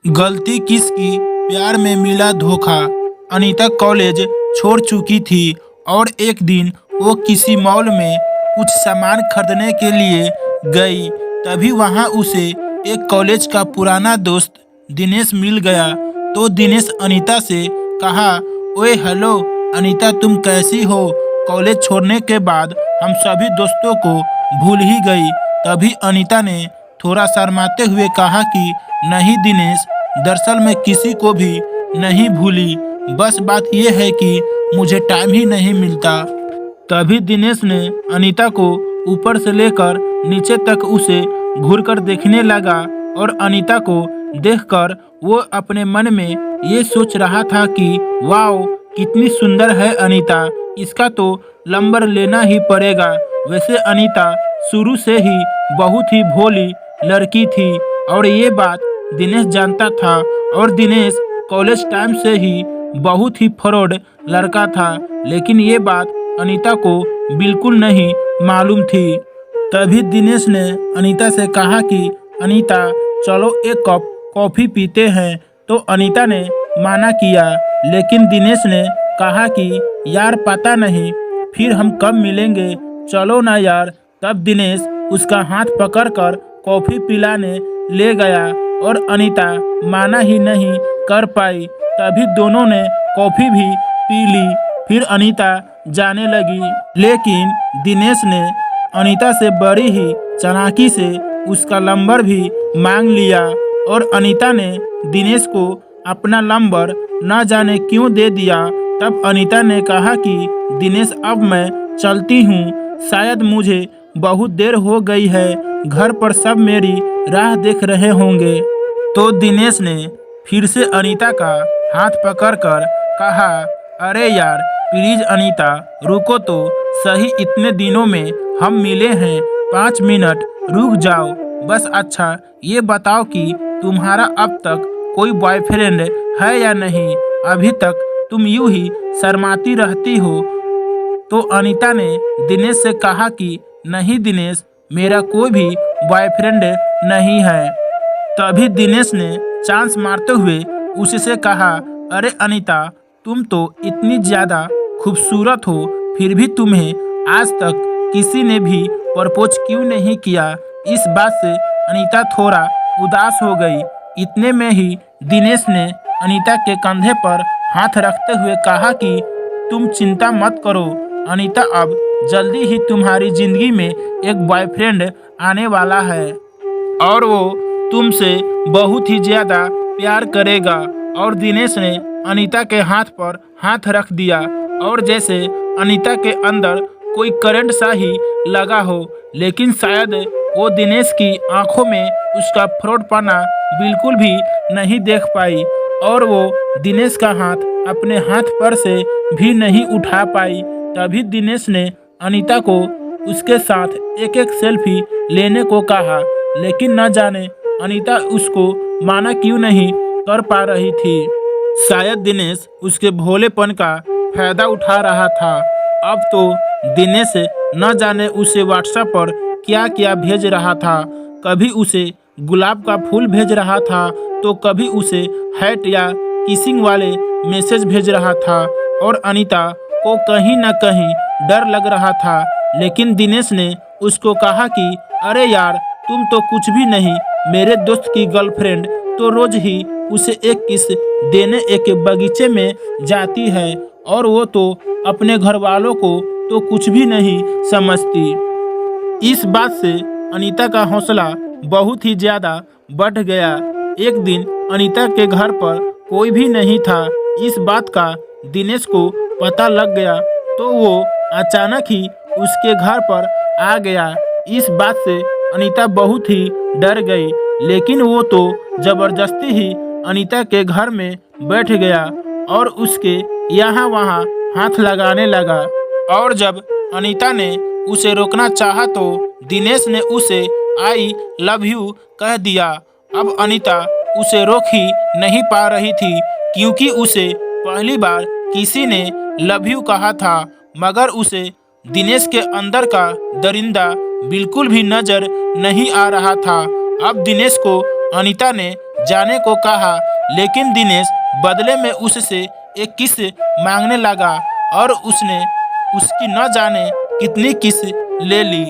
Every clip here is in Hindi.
गलती किसकी, प्यार में मिला धोखा। अनीता कॉलेज छोड़ चुकी थी और एक दिन वो किसी मॉल में कुछ सामान खरीदने के लिए गई। तभी वहां उसे एक कॉलेज का पुराना दोस्त दिनेश मिल गया। तो दिनेश अनीता से कहा, ओए हेलो अनीता, तुम कैसी हो? कॉलेज छोड़ने के बाद हम सभी दोस्तों को भूल ही गई। तभी अनीता ने थोड़ा शर्माते हुए कहा कि नहीं दिनेश, दरअसल मैं किसी को भी नहीं भूली, बस बात यह है कि मुझे टाइम ही नहीं मिलता। तभी दिनेश ने अनीता को ऊपर से लेकर नीचे तक उसे घूरकर देखने लगा और अनीता को देखकर वो अपने मन में ये सोच रहा था कि वाओ कितनी सुंदर है अनीता, इसका तो नंबर लेना ही पड़ेगा। वैसे अनीता शुरू से ही बहुत ही भोली लड़की थी और ये बात दिनेश जानता था। और दिनेश कॉलेज टाइम से ही बहुत ही फ्रॉड लड़का था, लेकिन ये बात अनीता को बिल्कुल नहीं मालूम थी। तभी दिनेश ने अनीता से कहा कि अनीता चलो एक कप कॉफ़ी पीते हैं। तो अनीता ने माना किया, लेकिन दिनेश ने कहा कि यार पता नहीं फिर हम कब मिलेंगे, चलो ना यार। तब दिनेश उसका हाथ पकड़कर कॉफ़ी पिलाने ले गया और अनीता माना ही नहीं कर पाई। तभी दोनों ने कॉफ़ी भी पी ली। फिर अनीता जाने लगी, लेकिन दिनेश ने अनीता से बड़ी ही चालाकी से उसका नंबर भी मांग लिया और अनीता ने दिनेश को अपना नंबर न जाने क्यों दे दिया। तब अनीता ने कहा कि दिनेश अब मैं चलती हूँ, शायद मुझे बहुत देर हो गई है, घर पर सब मेरी राह देख रहे होंगे। तो दिनेश ने फिर से अनीता का हाथ पकड़कर कहा, अरे यार प्लीज अनीता रुको तो सही, इतने दिनों में हम मिले हैं, 5 मिनट रुक जाओ बस। अच्छा ये बताओ कि तुम्हारा अब तक कोई बॉयफ्रेंड है या नहीं? अभी तक तुम यूं ही शर्माती रहती हो। तो अनीता ने दिनेश से कहा कि नहीं दिनेश, मेरा कोई भी बॉयफ्रेंड नहीं है। तभी दिनेश ने चांस मारते हुए उससे कहा, अरे अनीता तुम तो इतनी ज़्यादा खूबसूरत हो, फिर भी तुम्हें आज तक किसी ने भी प्रपोज क्यों नहीं किया? इस बात से अनीता थोड़ा उदास हो गई। इतने में ही दिनेश ने अनीता के कंधे पर हाथ रखते हुए कहा कि तुम चिंता मत करो अनीता, अब जल्दी ही तुम्हारी जिंदगी में एक बॉयफ्रेंड आने वाला है और वो तुमसे बहुत ही ज़्यादा प्यार करेगा। और दिनेश ने अनीता के हाथ पर हाथ रख दिया और जैसे अनीता के अंदर कोई करंट सा ही लगा हो, लेकिन शायद वो दिनेश की आंखों में उसका फ्रॉडपना बिल्कुल भी नहीं देख पाई और वो दिनेश का हाथ अपने हाथ पर से भी नहीं उठा पाई। तभी दिनेश ने अनीता को उसके साथ एक एक सेल्फी लेने को कहा, लेकिन न जाने अनीता उसको माना क्यों नहीं कर पा रही थी। शायद दिनेश उसके भोलेपन का फायदा उठा रहा था। अब तो दिनेश न जाने उसे व्हाट्सएप पर क्या क्या भेज रहा था, कभी उसे गुलाब का फूल भेज रहा था तो कभी उसे हैट या किसिंग वाले मैसेज भेज रहा था और अनीता को कहीं ना कहीं डर लग रहा था। लेकिन दिनेश ने उसको कहा कि अरे यार तुम तो कुछ भी नहीं, मेरे दोस्त की गर्लफ्रेंड तो रोज ही उसे एक किस देने एक बगीचे में जाती है और वो तो अपने घर वालों को तो कुछ भी नहीं समझती। इस बात से अनीता का हौसला बहुत ही ज़्यादा बढ़ गया। एक दिन अनीता के घर पर कोई भी नहीं था। इस बात का दिनेश को पता लग गया तो वो अचानक ही उसके घर पर आ गया। इस बात से अनीता बहुत ही डर गई, लेकिन वो तो जबरदस्ती ही अनीता के घर में बैठ गया और उसके यहाँ वहाँ हाथ लगाने लगा। और जब अनीता ने उसे रोकना चाहा तो दिनेश ने उसे आई लव यू कह दिया। अब अनीता उसे रोक ही नहीं पा रही थी, क्योंकि उसे पहली बार किसी ने लव यू कहा था, मगर उसे दिनेश के अंदर का दरिंदा बिल्कुल भी नजर नहीं आ रहा था। अब दिनेश को अनीता ने जाने को कहा, लेकिन दिनेश बदले में उससे एक किस मांगने लगा और उसने उसकी न जाने कितनी किस ले ली।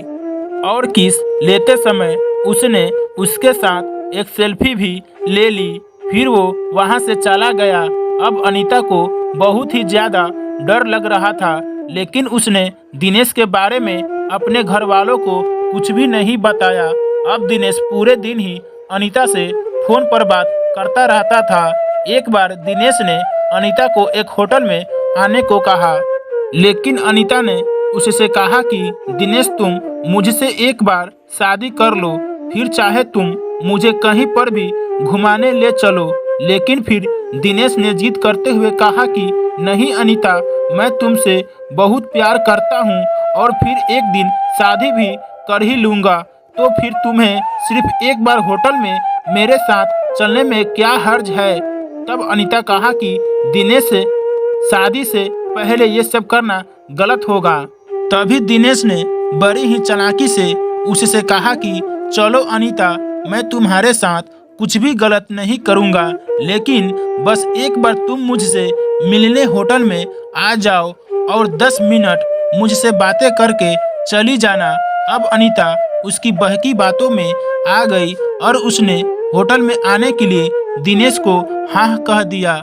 और किस लेते समय उसने उसके साथ एक सेल्फी भी ले ली। फिर वो वहां से चला गया। अब अनीता को बहुत ही ज्यादा डर लग रहा था, लेकिन उसने दिनेश के बारे में अपने घर वालों को कुछ भी नहीं बताया। अब दिनेश पूरे दिन ही अनीता से फोन पर बात करता रहता था। एक बार दिनेश ने अनीता को एक होटल में आने को कहा, लेकिन अनीता ने उससे कहा कि दिनेश तुम मुझसे एक बार शादी कर लो, फिर चाहे तुम मुझे कहीं पर भी घुमाने ले चलो। लेकिन फिर दिनेश ने जिद करते हुए कहा कि नहीं अनीता, मैं तुमसे बहुत प्यार करता हूँ और फिर एक दिन शादी भी कर ही लूँगा, तो फिर तुम्हें सिर्फ एक बार होटल में मेरे साथ चलने में क्या हर्ज है। तब अनीता कहा कि दिनेश से शादी से पहले ये सब करना गलत होगा। तभी दिनेश ने बड़ी ही चालाकी से उससे कहा कि चलो अनीता, मैं तुम्हारे साथ कुछ भी गलत नहीं करूँगा, लेकिन बस एक बार तुम मुझसे मिलने होटल में आ जाओ और 10 मिनट मुझसे बातें करके चली जाना। अब अनीता उसकी बहकी बातों में आ गई और उसने होटल में आने के लिए दिनेश को हाँ कह दिया।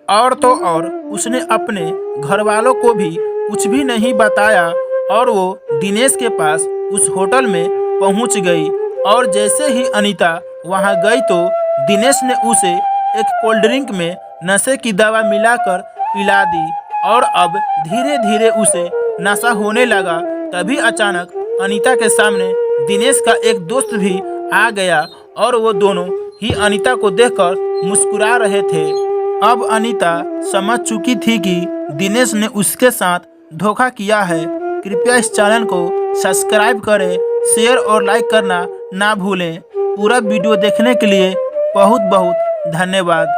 और तो और उसने अपने घर वालों को भी कुछ भी नहीं बताया और वो दिनेश के पास उस होटल में पहुंच गई। और जैसे ही अनीता वहां गई तो दिनेश ने उसे एक कोल्ड ड्रिंक में नशे की दवा मिलाकर पिला दी और अब धीरे धीरे उसे नशा होने लगा। तभी अचानक अनीता के सामने दिनेश का एक दोस्त भी आ गया और वो दोनों ही अनीता को देखकर मुस्कुरा रहे थे। अब अनीता समझ चुकी थी कि दिनेश ने उसके साथ धोखा किया है। कृपया इस चैनल को सब्सक्राइब करें, शेयर और लाइक करना ना भूलें। पूरा वीडियो देखने के लिए बहुत बहुत धन्यवाद।